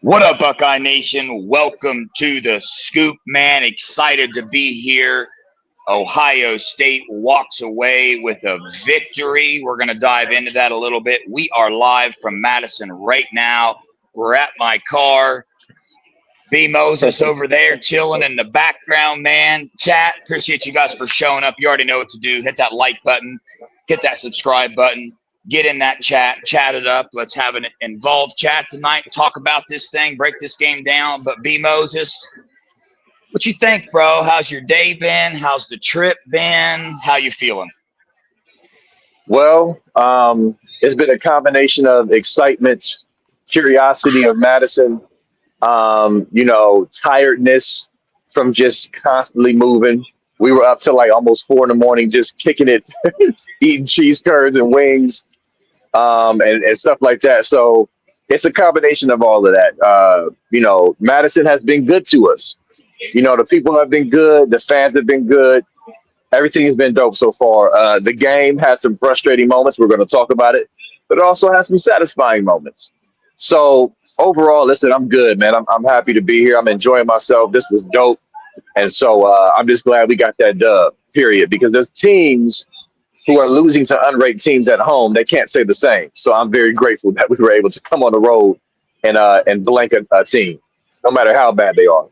What up, Buckeye Nation? Welcome to the Scoop, man. Excited to be here. Ohio State walks away with a victory. We're going to dive into that a little bit. We are live from Madison right now. We're at my car. B. Moses over there chilling in the background, man. Chat, appreciate you guys for showing up. You already know what to do. Hit that like button. Hit that subscribe button. Get in that chat. Chat it up. Let's have an involved chat tonight. Talk about this thing. Break this game down. But B. Moses, what you think, bro? How's your day been? How's the trip been? How you feeling? Well, it's been a combination of excitement, curiosity of Madison, tiredness from just constantly moving. We were up till like almost 4 a.m. just kicking it, eating cheese curds and wings, and stuff like that. So it's a combination of all of that. Madison has been good to us. The people have been good. The fans have been good. Everything has been dope so far. The game had some frustrating moments. We're going to talk about it, but it also has some satisfying moments. So overall, listen, I'm good, man. I'm happy to be here. I'm enjoying myself. This was dope. And so I'm just glad we got that dub, period, because there's teams who are losing to unranked teams at home. They can't say the same. So I'm very grateful that we were able to come on the road and blank a team, no matter how bad they are.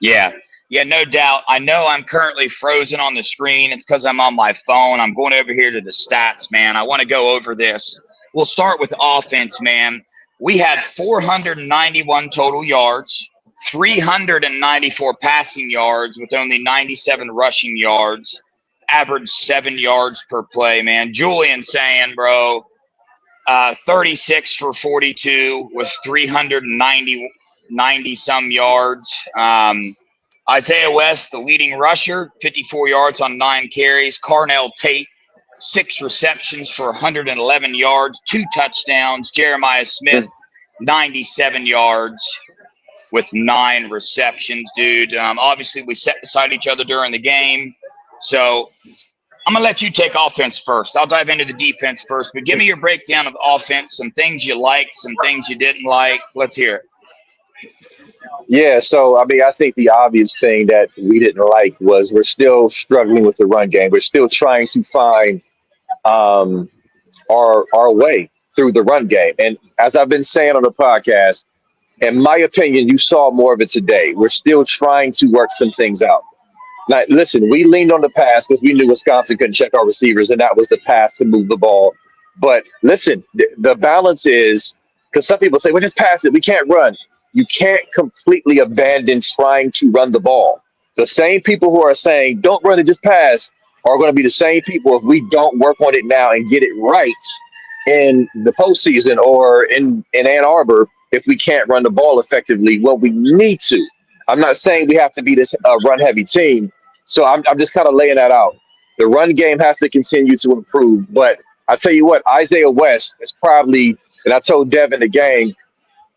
Yeah, no doubt. I know I'm currently frozen on the screen. It's because I'm on my phone. I'm going over here to the stats, man. I want to go over this. We'll start with offense, man. We had 491 total yards, 394 passing yards with only 97 rushing yards, average 7 yards per play, man. Julian saying, bro, 36 for 42 with 390 some yards. Isaiah West, the leading rusher, 54 yards on 9 carries. Carnell Tate, 6 receptions for 111 yards, 2 touchdowns. Jeremiah Smith, 97 yards with 9 receptions, dude. Obviously, we sat beside each other during the game. So I'm going to let you take offense first. I'll dive into the defense first. But give me your breakdown of offense, some things you liked, some things you didn't like. Let's hear it. Yeah, so I think the obvious thing that we didn't like was we're still struggling with the run game. We're still trying to find our way through the run game. And as I've been saying on the podcast, in my opinion, you saw more of it today. We're still trying to work some things out. Now, listen, we leaned on the pass because we knew Wisconsin couldn't check our receivers, and that was the path to move the ball. But listen, the balance is, because some people say, well, just pass it. We can't run. You can't completely abandon trying to run the ball. The same people who are saying, don't run it, just pass, are going to be the same people if we don't work on it now and get it right in the postseason or in Ann Arbor if we can't run the ball effectively when we need to. I'm not saying we have to be this run-heavy team, so I'm just kind of laying that out. The run game has to continue to improve, but I tell you what, Isaiah West is probably, and I told Devin the game,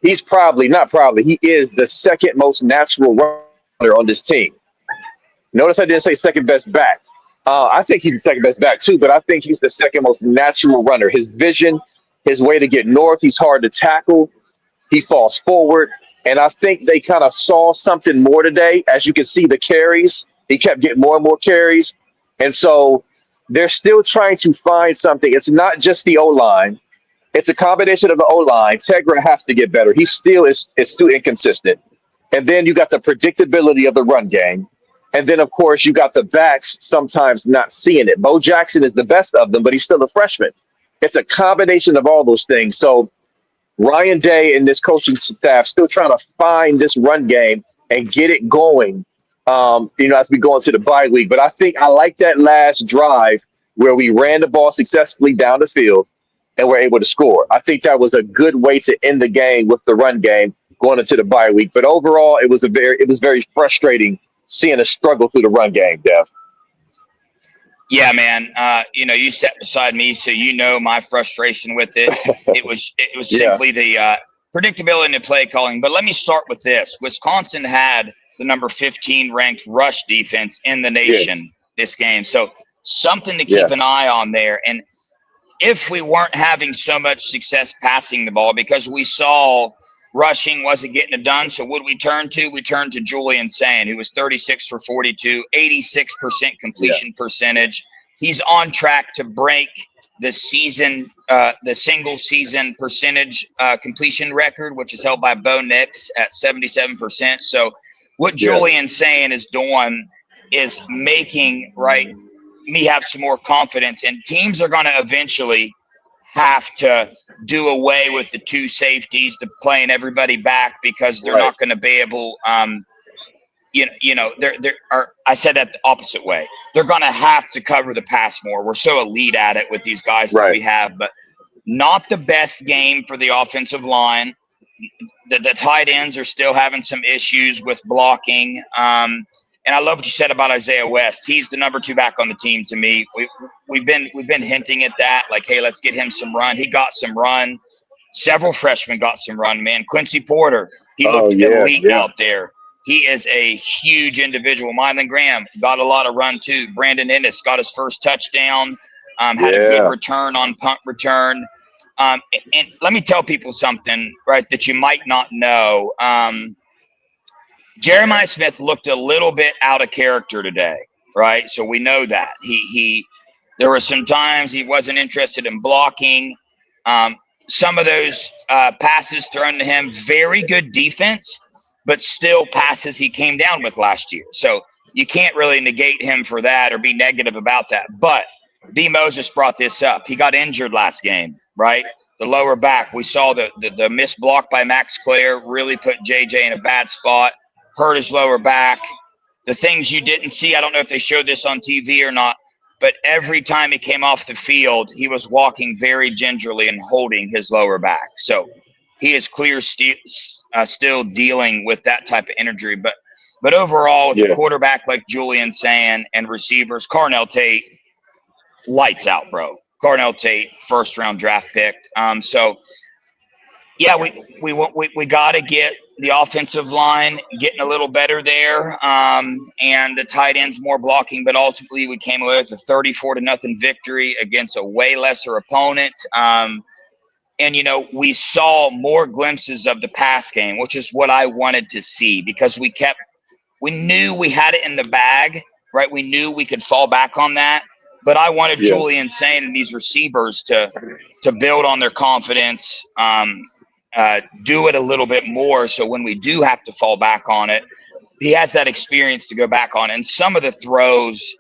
he's he is the second most natural runner on this team. Notice I didn't say second best back. I think he's the second best back too, but I think he's the second most natural runner. His vision, his way to get north, he's hard to tackle. He falls forward. And I think they kind of saw something more today. As you can see, the carries, he kept getting more and more carries. And so they're still trying to find something. It's not just the O-line. It's a combination of the O-line. Tegra has to get better. He still is too inconsistent. And then you got the predictability of the run game. And then, of course, you got the backs sometimes not seeing it. Bo Jackson is the best of them, but he's still a freshman. It's a combination of all those things. So Ryan Day and this coaching staff still trying to find this run game and get it going, as we go into the bye week. But I think I like that last drive where we ran the ball successfully down the field and were able to score. I think that was a good way to end the game with the run game going into the bye week. But overall, it was very frustrating seeing a struggle through the run game, Dev. Yeah, man. You sat beside me, so you know my frustration with it. It was simply the predictability in the play calling. But let me start with this. Wisconsin had the number 15 ranked rush defense in the nation this game. So something to keep an eye on there. And if we weren't having so much success passing the ball, because we saw rushing wasn't getting it done. So what we turned to? We turned to Julian Sayin, who was 36 for 42, 86% completion percentage. He's on track to break the single season percentage completion record, which is held by Bo Nix at 77%. So what Julian's saying is doing is making me have some more confidence, and teams are going to eventually have to do away with the two safeties, to playing everybody back, because they're not going to be able I said that the opposite way. They're going to have to cover the pass more. We're so elite at it with these guys that we have, but not the best game for the offensive line. The tight ends are still having some issues with blocking. And I love what you said about Isaiah West. He's the number 2 back on the team to me. We've been hinting at that, like, hey, let's get him some run. He got some run. Several freshmen got some run, man. Quincy Porter, he looked elite out there. He is a huge individual. Mylan Graham got a lot of run too. Brandon Ennis got his first touchdown, had a good return on punt return. And let me tell people something, right, that you might not know. Jeremiah Smith looked a little bit out of character today, right? So we know that. There were some times he wasn't interested in blocking. Some of those passes thrown to him, very good defense, but still passes he came down with last year. So you can't really negate him for that or be negative about that. But B. Moses brought this up. He got injured last game, right? The lower back. We saw the missed block by Max Clare really put JJ in a bad spot, hurt his lower back. The things you didn't see, I don't know if they showed this on TV or not, but every time he came off the field, he was walking very gingerly and holding his lower back. So he is still dealing with that type of injury. But overall, with a quarterback like Julian Sayin and receivers, Carnell Tate, lights out, bro. Carnell Tate, first-round draft pick. So, yeah, we got to get the offensive line getting a little better there, and the tight ends more blocking. But ultimately, we came away with a 34-0 victory against a way lesser opponent. And, we saw more glimpses of the pass game, which is what I wanted to see, because we knew we had it in the bag, right? We knew we could fall back on that. But I wanted Julian Sayin and these receivers to build on their confidence, do it a little bit more. So when we do have to fall back on it, he has that experience to go back on. And some of the throws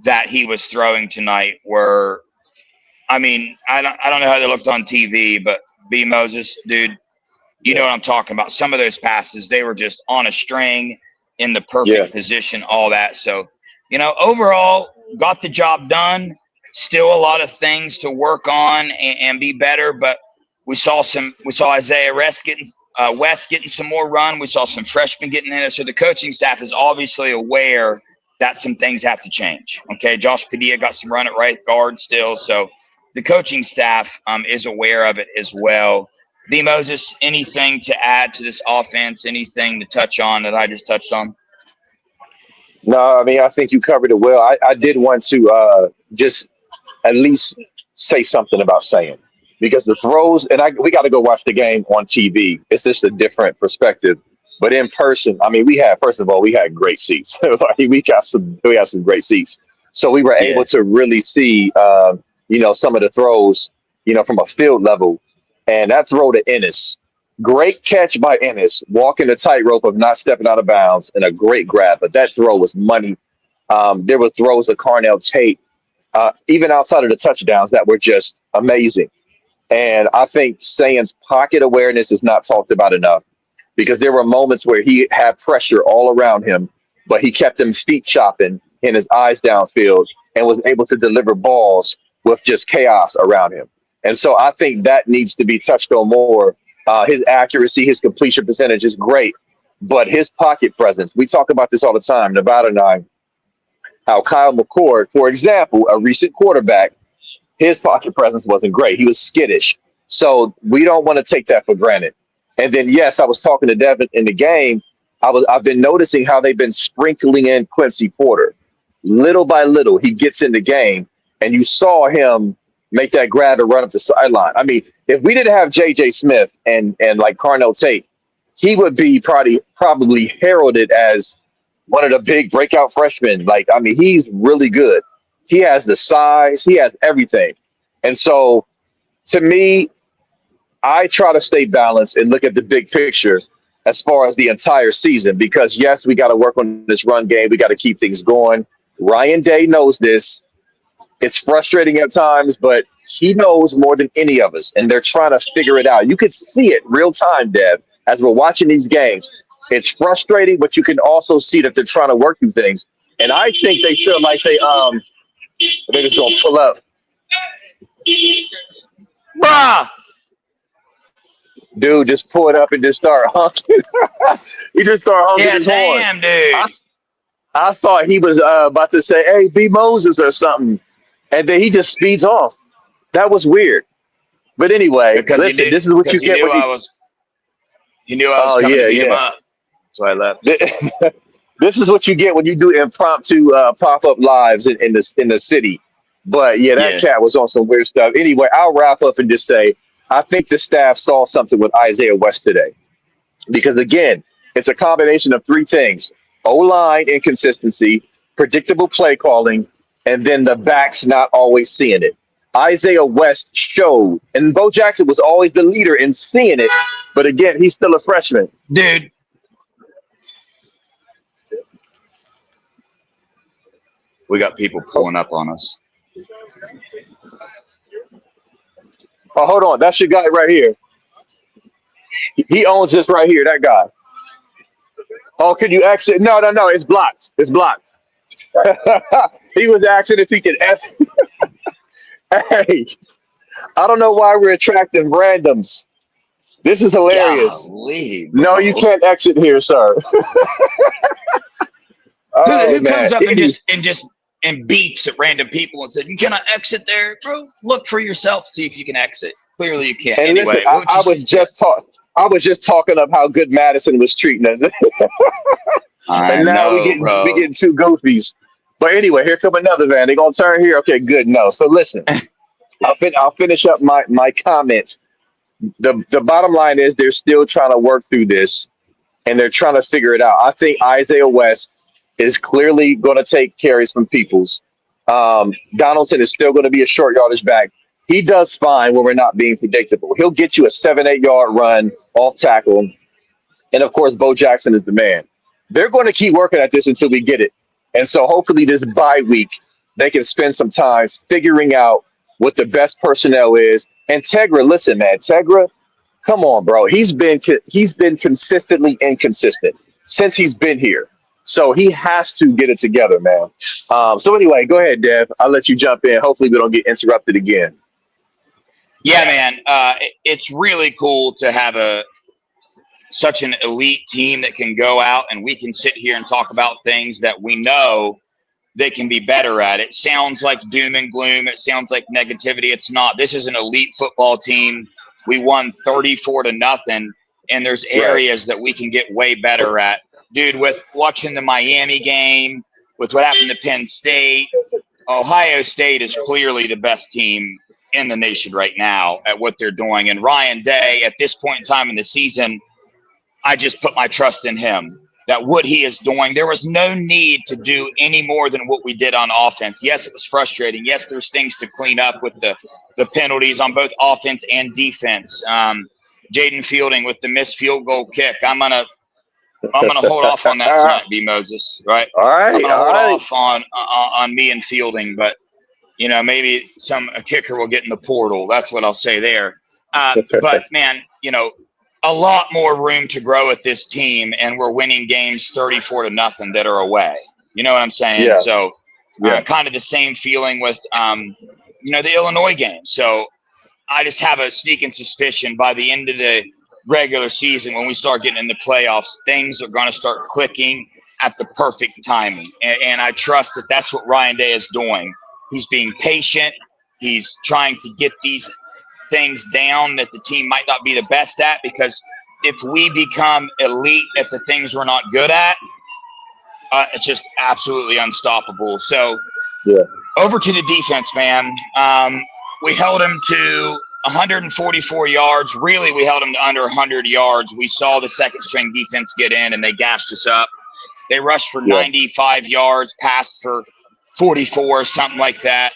that he was throwing tonight were, I don't know how they looked on TV, but B. Moses, dude, you know what I'm talking about. Some of those passes, they were just on a string in the perfect position, all that. So, overall, got the job done. Still a lot of things to work on and be better, but we saw Isaiah West getting some more run. We saw some freshmen getting in there. So the coaching staff is obviously aware that some things have to change. Okay, Josh Padilla got some run at right guard still. So the coaching staff is aware of it as well. B. Moses, anything to add to this offense? Anything to touch on that I just touched on? No, I think you covered it well. I did want to just at least say something about Sayin, because the throws, and we got to go watch the game on TV. It's just a different perspective. But in person, we had great seats. we had some great seats. So we were able to really see, some of the throws, from a field level. And that throw to Ennis, great catch by Ennis, walking the tightrope of not stepping out of bounds, and a great grab. But that throw was money. There were throws of Carnell Tate, even outside of the touchdowns, that were just amazing. And I think Sayin's pocket awareness is not talked about enough, because there were moments where he had pressure all around him, but he kept him feet chopping and his eyes downfield and was able to deliver balls with just chaos around him. And so I think that needs to be touched on more. His accuracy, his completion percentage is great, but his pocket presence, we talk about this all the time, Nevada and I, how Kyle McCord, for example, a recent quarterback, his pocket presence wasn't great. He was skittish. So we don't want to take that for granted. And then, yes, I was talking to Devin in the game. I've been noticing how they've been sprinkling in Quincy Porter. Little by little, he gets in the game, and you saw him make that grab and run up the sideline. If we didn't have J.J. Smith and like Carnell Tate, he would be probably heralded as one of the big breakout freshmen. Like, I mean, he's really good. He has the size, he has everything. And so to me, I try to stay balanced and look at the big picture as far as the entire season, because yes, we got to work on this run game. We got to keep things going. Ryan Day knows this. It's frustrating at times, but he knows more than any of us, and they're trying to figure it out. You could see it real time, Dev, as we're watching these games. It's frustrating, but you can also see that they're trying to work through things. And I think they feel like they're just gonna pull up. Bruh! Dude just pull it up and just start honking. He just started honking his horn. Damn, dude. I thought he was about to say, "Hey, B Moses" or something, and then he just speeds off. That was weird. But anyway, Because listen, this is what you get. He knew I was coming to beat him up. That's why I left. This is what you get when you do impromptu pop-up lives in the city. But yeah, that cat was on some weird stuff. Anyway, I'll wrap up and just say, I think the staff saw something with Isaiah West today. Because again, it's a combination of three things: O-line inconsistency, predictable play calling, and then the backs not always seeing it. Isaiah West showed, and Bo Jackson was always the leader in seeing it. But again, he's still a freshman. Dude. We got people pulling up on us. Oh, hold on. That's your guy right here. He owns this right here, that guy. Oh, can you exit? No. It's blocked. It's blocked. He was asking if he could exit. Hey, I don't know why we're attracting randoms. This is hilarious. Golly, no, you can't exit here, sir. Who comes up and beeps at random people and says, "You cannot exit there, bro. Look for yourself. See if you can exit." Clearly, you can't. And anyway, listen, I was just talking of how good Madison was treating us, and now we getting two goofies. But anyway, here come another van. They gonna turn here. Okay, good. No, so listen, I'll finish up my comment. The bottom line is they're still trying to work through this, and they're trying to figure it out. I think Isaiah West is clearly going to take carries from Peoples. Donaldson is still going to be a short yardage back. He does fine when we're not being predictable. He'll get you a 7-8 yard run off tackle. And of course, Bo Jackson is the man. They're going to keep working at this until we get it. And so hopefully this bye week, they can spend some time figuring out what the best personnel is. And Tegra, listen, man, Tegra, come on, bro. He's been consistently inconsistent since he's been here. So he has to get it together, man. So anyway, go ahead, Dev. I'll let you jump in. Hopefully we don't get interrupted again. Yeah, man. It's really cool to have such an elite team that can go out and we can sit here and talk about things that we know they can be better at. It sounds like doom and gloom. It sounds like negativity. It's not. This is an elite football team. We won 34-0, and there's areas that we can get way better at. Dude, with watching the Miami game, with what happened to Penn State, Ohio State is clearly the best team in the nation right now at what they're doing. And Ryan Day, at this point in time in the season, I just put my trust in him, that what he is doing, there was no need to do any more than what we did on offense. Yes, it was frustrating. Yes, there's things to clean up with the penalties on both offense and defense. Jaden Fielding with the missed field goal kick. I'm gonna hold off on that tonight, B. Moses. Right? All right. I'm gonna hold off on me and Fielding, but maybe a kicker will get in the portal. That's what I'll say there. But man, a lot more room to grow with this team, and we're winning games 34-0 that are away. You know what I'm saying? Yeah. So kind of the same feeling with the Illinois game. So I just have a sneaking suspicion by the end of the regular season, when we start getting in the playoffs, things are going to start clicking at the perfect timing. And I trust that that's what Ryan Day is doing. He's being patient. He's trying to get these things down that the team might not be the best at, because if we become elite at the things we're not good at, it's just absolutely unstoppable. So over to the defense, man. We held him to 144 yards. Really, we held them to under 100 yards. We saw the second string defense get in, and they gashed us up. They rushed for 95 yards, passed for 44, something like that.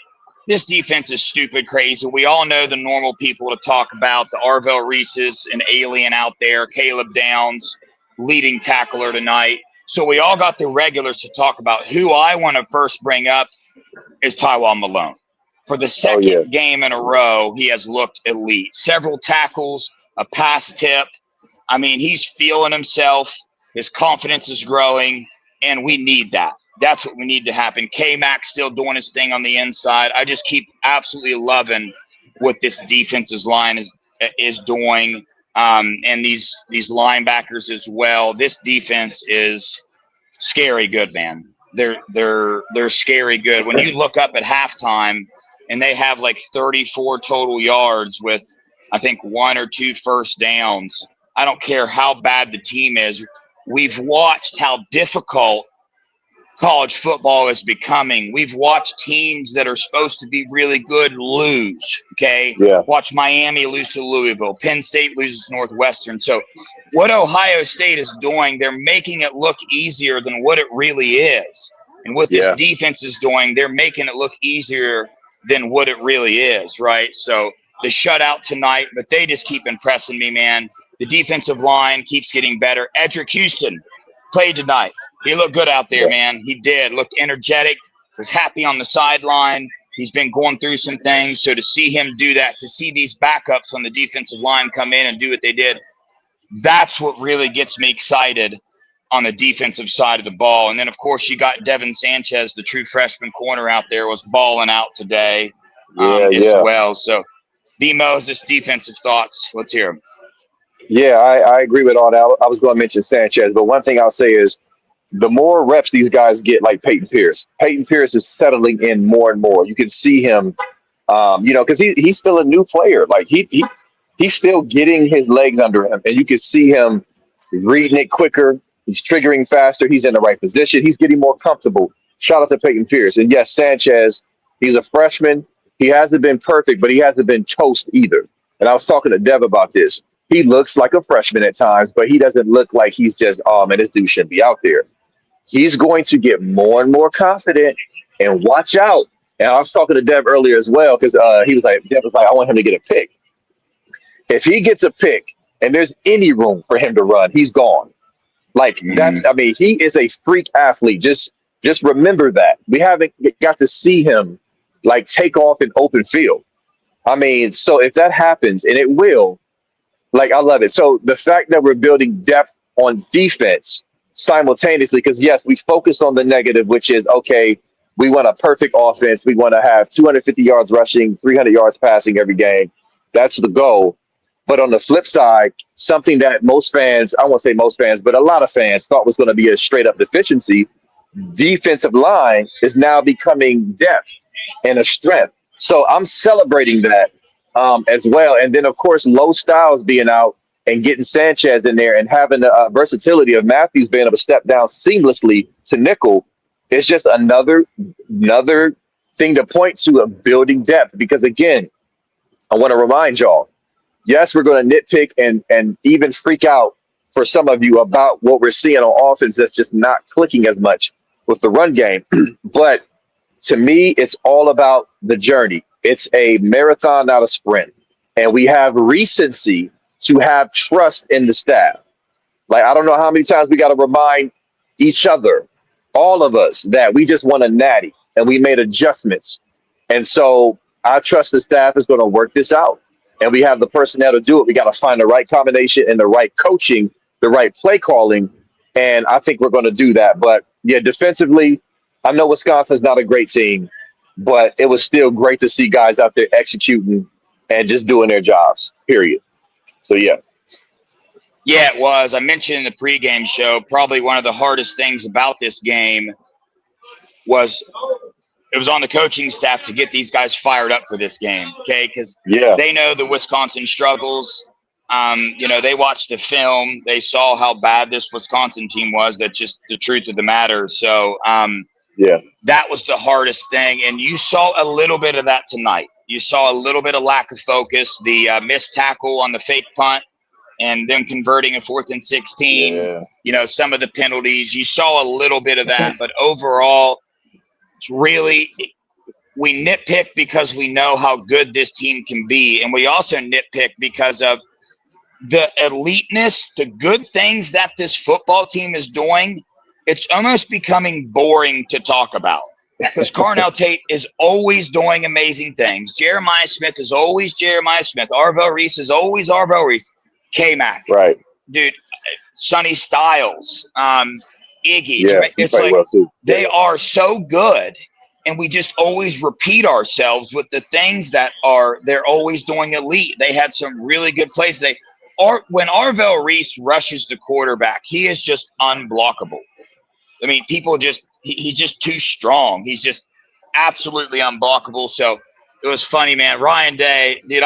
This defense is stupid crazy. We all know the normal people to talk about, the Arvell Reeses, an alien out there, Caleb Downs, leading tackler tonight. So we all got the regulars to talk about. Who I want to first bring up is Tywall Malone. For the second game in a row, he has looked elite. Several tackles, a pass tip. I mean, he's feeling himself. His confidence is growing, and we need that. That's what we need to happen. K-Mac still doing his thing on the inside. I just keep absolutely loving what this defensive line is doing, and these linebackers as well. This defense is scary good, man. They're scary good. When you look up at halftime and they have like 34 total yards with, I think, 1 or 2 first downs, I don't care how bad the team is. We've watched how difficult college football is becoming. We've watched teams that are supposed to be really good lose, okay? Yeah. Watch Miami lose to Louisville. Penn State loses to Northwestern. So what Ohio State is doing, they're making it look easier than what it really is. And what this defense is doing, they're making it look easier than what it really is, right? So the shutout tonight, but they just keep impressing me, man. The defensive line keeps getting better. Edric Houston played tonight. He looked good out there, man. He did. Looked energetic. Was happy on the sideline. He's been going through some things. So to see him do that, to see these backups on the defensive line come in and do what they did, that's what really gets me excited on the defensive side of the ball. And then, of course, you got Devin Sanchez, the true freshman corner out there, was balling out today as well. So, D-Mo's, just defensive thoughts. Let's hear them. Yeah, I agree with all that. I was going to mention Sanchez, but one thing I'll say is the more reps these guys get, like Peyton Pierce is settling in more and more. You can see him, because he's still a new player. Like he's still getting his legs under him, and you can see him reading it quicker. He's triggering faster. He's in the right position. He's getting more comfortable. Shout out to Peyton Pierce. And yes, Sanchez, he's a freshman. He hasn't been perfect, but he hasn't been toast either. And I was talking to Dev about this. He looks like a freshman at times, but he doesn't look like he's just, oh, man, this dude shouldn't be out there. He's going to get more and more confident, and watch out. And I was talking to Dev earlier as well, because Dev was like, I want him to get a pick. If he gets a pick and there's any room for him to run, he's gone. Like he is a freak athlete. Just remember that. We haven't got to see him like take off in open field. I mean, so if that happens, and it will, like, I love it. So the fact that we're building depth on defense simultaneously, because yes, we focus on the negative, which is, okay, we want a perfect offense. We want to have 250 yards rushing, 300 yards passing every game. That's the goal. But on the flip side, something that most fans, I won't say most fans, but a lot of fans thought was going to be a straight up deficiency, defensive line is now becoming depth and a strength. So I'm celebrating that as well. And then, of course, Low Styles being out and getting Sanchez in there and having the versatility of Matthews being able to step down seamlessly to nickel is just another thing to point to of building depth. Because, again, I want to remind y'all, yes, we're going to nitpick and even freak out for some of you about what we're seeing on offense that's just not clicking as much with the run game. But to me, it's all about the journey. It's a marathon, not a sprint. And we have recency to have trust in the staff. Like, I don't know how many times we got to remind each other, all of us, that we just won a natty and we made adjustments. And so I trust the staff is going to work this out. And we have the personnel to do it. We got to find the right combination and the right coaching, the right play calling. And I think we're going to do that. But, yeah, defensively, I know Wisconsin's not a great team, but it was still great to see guys out there executing and just doing their jobs, period. So, yeah. Yeah, it was. I mentioned in the pregame show, probably one of the hardest things about this game was it was on the coaching staff to get these guys fired up for this game, okay? Because they know the Wisconsin struggles. They watched the film. They saw how bad this Wisconsin team was. That's just the truth of the matter. So, that was the hardest thing. And you saw a little bit of that tonight. You saw a little bit of lack of focus, the missed tackle on the fake punt, and them converting a 4th and 16. Yeah. You know, some of the penalties. You saw a little bit of that, but overall, it's really we nitpick because we know how good this team can be, and we also nitpick because of the eliteness, the good things that this football team is doing. It's almost becoming boring to talk about because Carnell Tate is always doing amazing things. Jeremiah Smith is always Jeremiah Smith. Arvell Reese is always Arvell Reese. K-Mac. Right. Dude, Sonny Styles, Iggy. Yeah, It's like well too. they are so good, and we just always repeat ourselves with the things that they're always doing elite. They had some really good plays. When Arvell Reese rushes the quarterback, he is just unblockable. I mean, he's just too strong. He's just absolutely unblockable. So it was funny, man. Ryan Day, dude,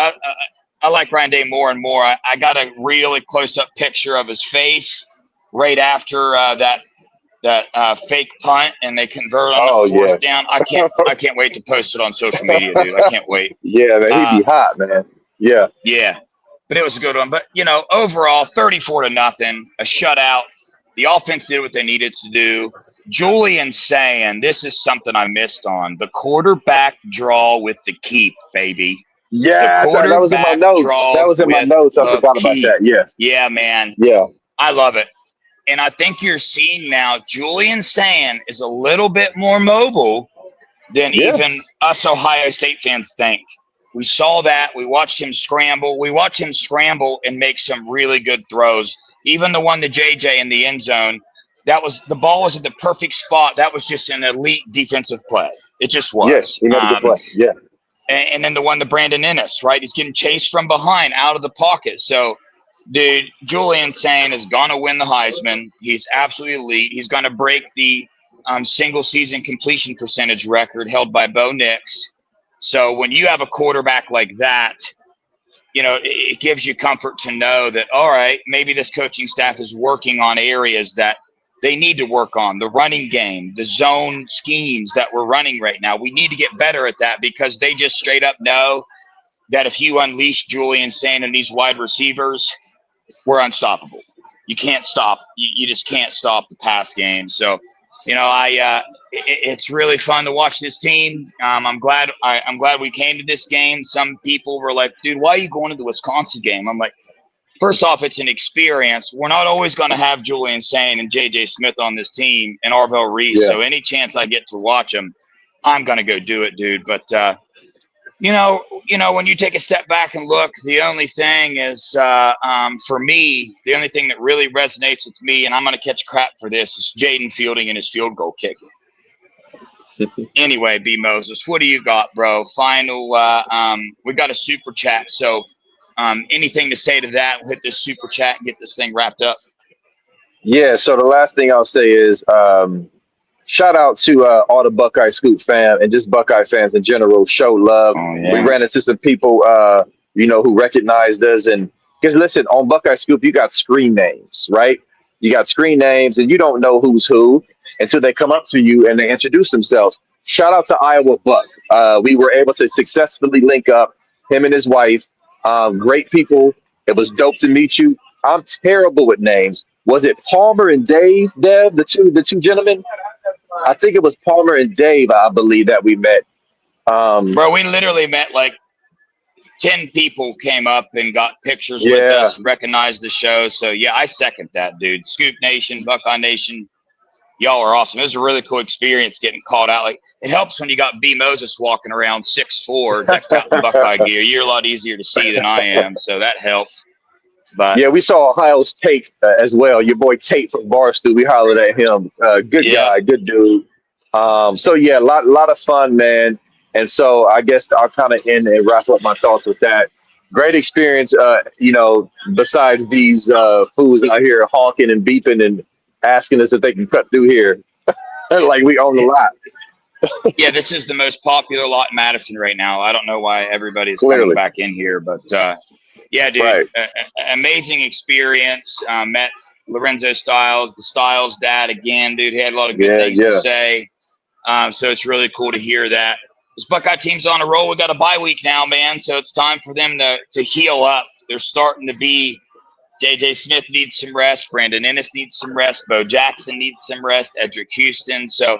I like Ryan Day more and more. I got a really close-up picture of his face right after that fake punt, and they convert on the 4th down. I can't wait to post it on social media, dude. I can't wait. Yeah, man, he'd be hot, man. Yeah. Yeah. But it was a good one. But, you know, overall, 34-0, a shutout. The offense did what they needed to do. Julian saying, this is something I missed on, the quarterback draw with the keep, baby. Yeah, that was in my notes. That was in my notes. I forgot about that. Yeah. Yeah, man. Yeah. I love it. And I think you're seeing now Julian Sand is a little bit more mobile than even us Ohio State fans think. We saw that. We watched him scramble. We watched him scramble and make some really good throws. Even the one to JJ in the end zone, the ball was at the perfect spot. That was just an elite defensive play. It just was. Yes, he made a good play. Yeah. And then the one to Brandon Ennis, right? He's getting chased from behind out of the pocket. So, dude, Julian Sand is going to win the Heisman. He's absolutely elite. He's going to break the single-season completion percentage record held by Bo Nix. So when you have a quarterback like that, you know, it gives you comfort to know that, all right, maybe this coaching staff is working on areas that they need to work on. The running game, the zone schemes that we're running right now. We need to get better at that because they just straight up know that if you unleash Julian Sand and these wide receivers, we're unstoppable. You can't stop. You just can't stop the pass game. So, you know, it's really fun to watch this team. I'm glad we came to this game. Some people were like, dude, why are you going to the Wisconsin game? I'm like, first off, it's an experience. We're not always going to have Julian Sand and JJ Smith on this team and Arvell Reese. Yeah. So any chance I get to watch them, I'm going to go do it, dude. But, you know, when you take a step back and look, the only thing is, for me, the only thing that really resonates with me, and I'm going to catch crap for this, is Jaden Fielding and his field goal kicking. Anyway, B. Moses, what do you got, bro? Final, we got a super chat. So anything to say to that? We'll hit this super chat and get this thing wrapped up. Yeah, so the last thing I'll say is shout out to all the Buckeye Scoop fam and just Buckeye fans in general. Show love. Oh, yeah. We ran into some people, who recognized us. And because listen, on Buckeye Scoop, you got screen names, right? You got screen names, and you don't know who's who until they come up to you and they introduce themselves. Shout out to Iowa Buck. We were able to successfully link up him and his wife. Great people. It was dope to meet you. I'm terrible with names. Was it Palmer and Dave, the two gentlemen? I think it was Palmer and Dave, I believe, that we met. Bro, we literally met like 10 people came up and got pictures with us, recognized the show. So, yeah, I second that, dude. Scoop Nation, Buckeye Nation, y'all are awesome. It was a really cool experience getting called out. Like, it helps when you got B. Moses walking around 6'4", decked out in Buckeye gear. You're a lot easier to see than I am, so that helped. But yeah, we saw Ohio's Tate as well. Your boy Tate from Barstool. We hollered at him. Good guy, good dude. So yeah, a lot of fun, man. And so I guess I'll kind of end and wrap up my thoughts with that. Great experience. Besides these fools out here honking and beeping and asking us if they can cut through here, like we own the lot. Yeah, this is the most popular lot in Madison right now. I don't know why everybody's coming back in here, but. Yeah, dude, right. Amazing experience. Met Lorenzo Styles, the Styles dad again, dude. He had a lot of good things to say. So it's really cool to hear that. this Buckeye team's on a roll. We got a bye week now, man. So it's time for them to heal up. They're starting to be. J.J. Smith needs some rest. Brandon Ennis needs some rest. Bo Jackson needs some rest. Edric Houston. So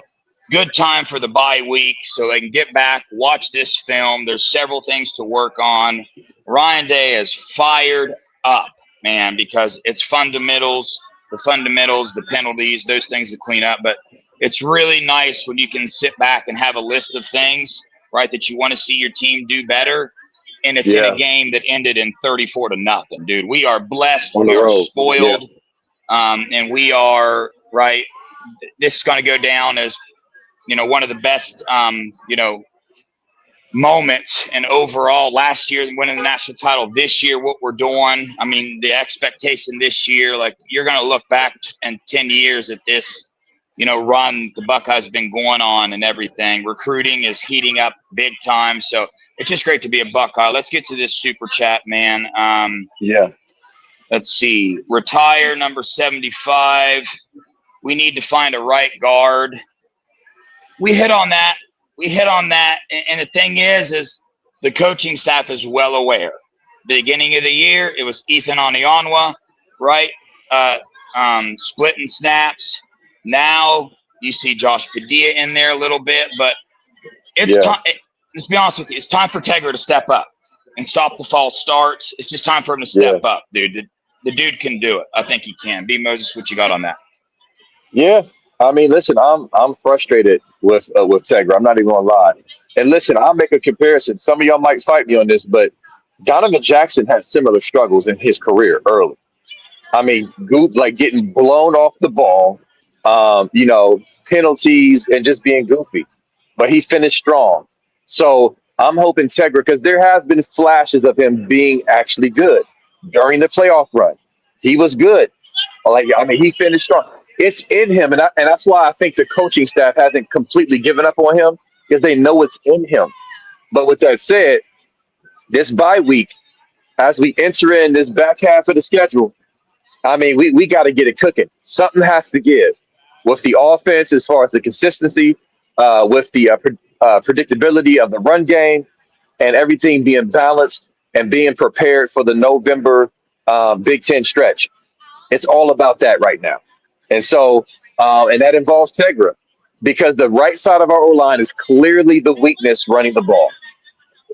good time for the bye week so they can get back, watch this film. There's several things to work on. Ryan Day is fired up, man, because it's fundamentals, the penalties, those things to clean up. But it's really nice when you can sit back and have a list of things, right, that you want to see your team do better. And it's in a game that ended in 34-0, dude. We are blessed. We are spoiled. Yes. And we are, right, this is going to go down as, one of the best, moments. And overall, last year, winning the national title, this year, what we're doing, I mean, the expectation this year, like, you're going to look back in 10 years at this, run the Buckeyes have been going on and everything. Recruiting is heating up big time. So it's just great to be a Buckeye. Let's get to this super chat, man. Let's see. Retire number 75. We need to find a right guard. We hit on that. And the thing is the coaching staff is well aware. Beginning of the year, it was Ethan Onianwa, right? Splitting snaps. Now you see Josh Padilla in there a little bit, but it's time. Let's be honest with you. It's time for Tegra to step up and stop the false starts. It's just time for him to step up, dude. The dude can do it. I think he can. B. Moses, what you got on that? Yeah. I mean, listen, I'm frustrated with Tegra. I'm not even gonna lie. And listen, I'll make a comparison. Some of y'all might fight me on this, but Donovan Jackson had similar struggles in his career early. I mean, like getting blown off the ball, penalties and just being goofy. But he finished strong. So I'm hoping Tegra, because there has been flashes of him being actually good during the playoff run. He was good. He finished strong. It's in him, and that's why I think the coaching staff hasn't completely given up on him, because they know it's in him. But with that said, this bye week, as we enter in this back half of the schedule, I mean, we got to get it cooking. Something has to give with the offense as far as the consistency, with the predictability of the run game, and everything being balanced and being prepared for the November Big Ten stretch. It's all about that right now. And so, and that involves Tegra, because the right side of our O-line is clearly the weakness running the ball.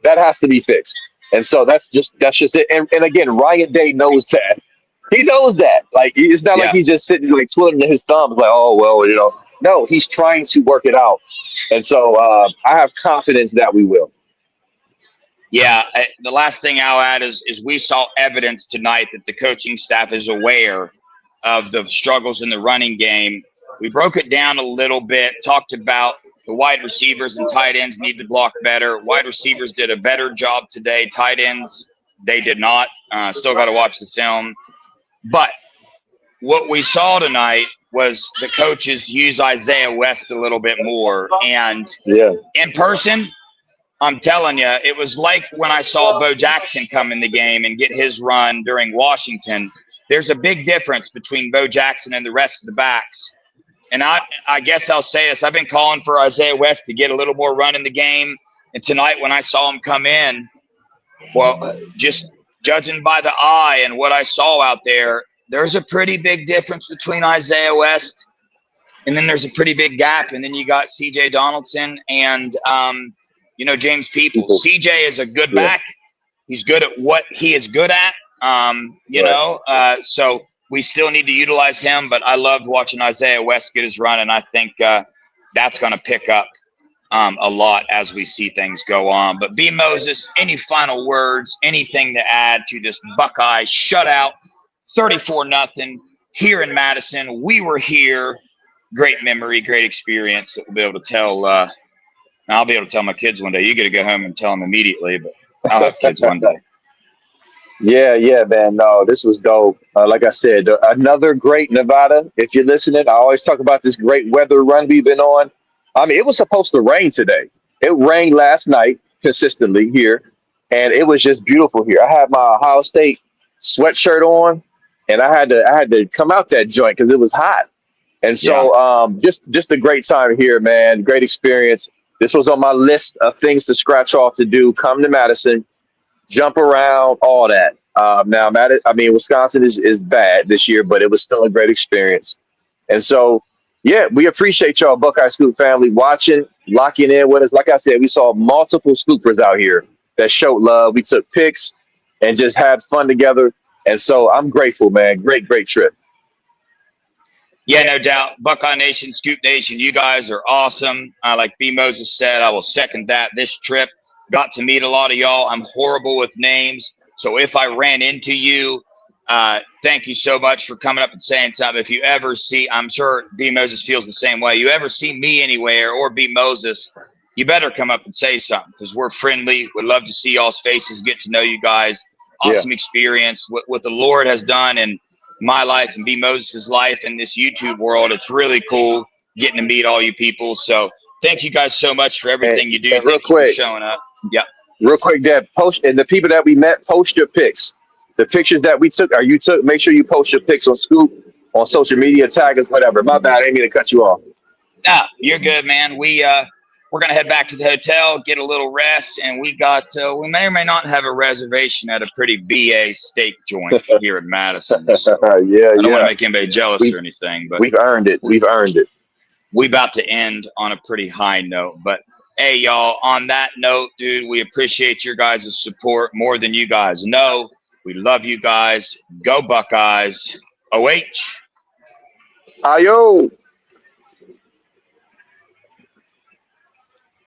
That has to be fixed. And so that's just it. And again, Ryan Day knows that. He knows that. Like, it's not like he's just sitting like twiddling his thumbs, like, oh well, No, he's trying to work it out. And so I have confidence that we will. Yeah, the last thing I'll add is we saw evidence tonight that the coaching staff is aware of the struggles in the running game. We broke it down a little bit, talked about the wide receivers and tight ends need to block better. Wide receivers did a better job today. Tight ends, they did not. Still got to watch the film. But what we saw tonight was the coaches use Isaiah West a little bit more. And in person, I'm telling you, it was like when I saw Bo Jackson come in the game and get his run during Washington. There's a big difference between Bo Jackson and the rest of the backs. And I guess I'll say this. I've been calling for Isaiah West to get a little more run in the game. And tonight when I saw him come in, well, just judging by the eye and what I saw out there, there's a pretty big difference between Isaiah West, and then there's a pretty big gap. And then you got C.J. Donaldson and, James Peoples. C.J. is a good back. He's good at what he is good at. So we still need to utilize him, but I loved watching Isaiah West get his run, and I think that's going to pick up a lot as we see things go on. But B. Moses, any final words, anything to add to this Buckeye shutout, 34-0 here in Madison? We were here. Great memory, great experience that we'll be able to tell. I'll be able to tell my kids one day. You got to go home and tell them immediately, but I'll have kids one day. Yeah, man. No, this was dope. Like I said, another great Nevada. If you're listening, I always talk about this great weather run we've been on. I mean, it was supposed to rain today. It rained last night consistently here, and it was just beautiful here. I had my Ohio State sweatshirt on, and I had to come out that joint because it was hot. And so just a great time here, man. Great experience. This was on my list of things to scratch off to do. Come to Madison, jump around, all that. Now, Wisconsin is bad this year, but it was still a great experience. And so, yeah, we appreciate y'all, Buckeye Scoop family, watching, locking in with us. Like I said, we saw multiple scoopers out here that showed love. We took pics and just had fun together. And so I'm grateful, man. Great, great trip. Yeah, no doubt. Buckeye Nation, Scoop Nation, you guys are awesome. Like B. Moses said, I will second that. This trip, got to meet a lot of y'all. I'm horrible with names. So if I ran into you, thank you so much for coming up and saying something. If you ever see, I'm sure B. Moses feels the same way. You ever see me anywhere or B. Moses, you better come up and say something because we're friendly. We'd love to see y'all's faces, get to know you guys. Awesome experience. What the Lord has done and my life and B. Moses' life in this YouTube world. It's really cool getting to meet all you people. So thank you guys so much for everything you do. And real Thank you quick, for showing up. Yeah. Real quick, Deb, post, and the people that we met, post your pics. The pictures that we took, or you took, make sure you post your pics on Scoop, on social media, tag us, whatever. My bad, I didn't mean to cut you off. No, you're good, man. We're gonna head back to the hotel, get a little rest, and we may or may not have a reservation at a pretty BA steak joint here in Madison. So I don't want to make anybody jealous or anything, but we've earned it. We've earned it. We about to end on a pretty high note. But hey, y'all, on that note, dude, we appreciate your guys' support more than you guys know. We love you guys. Go Buckeyes. OH. Ayo.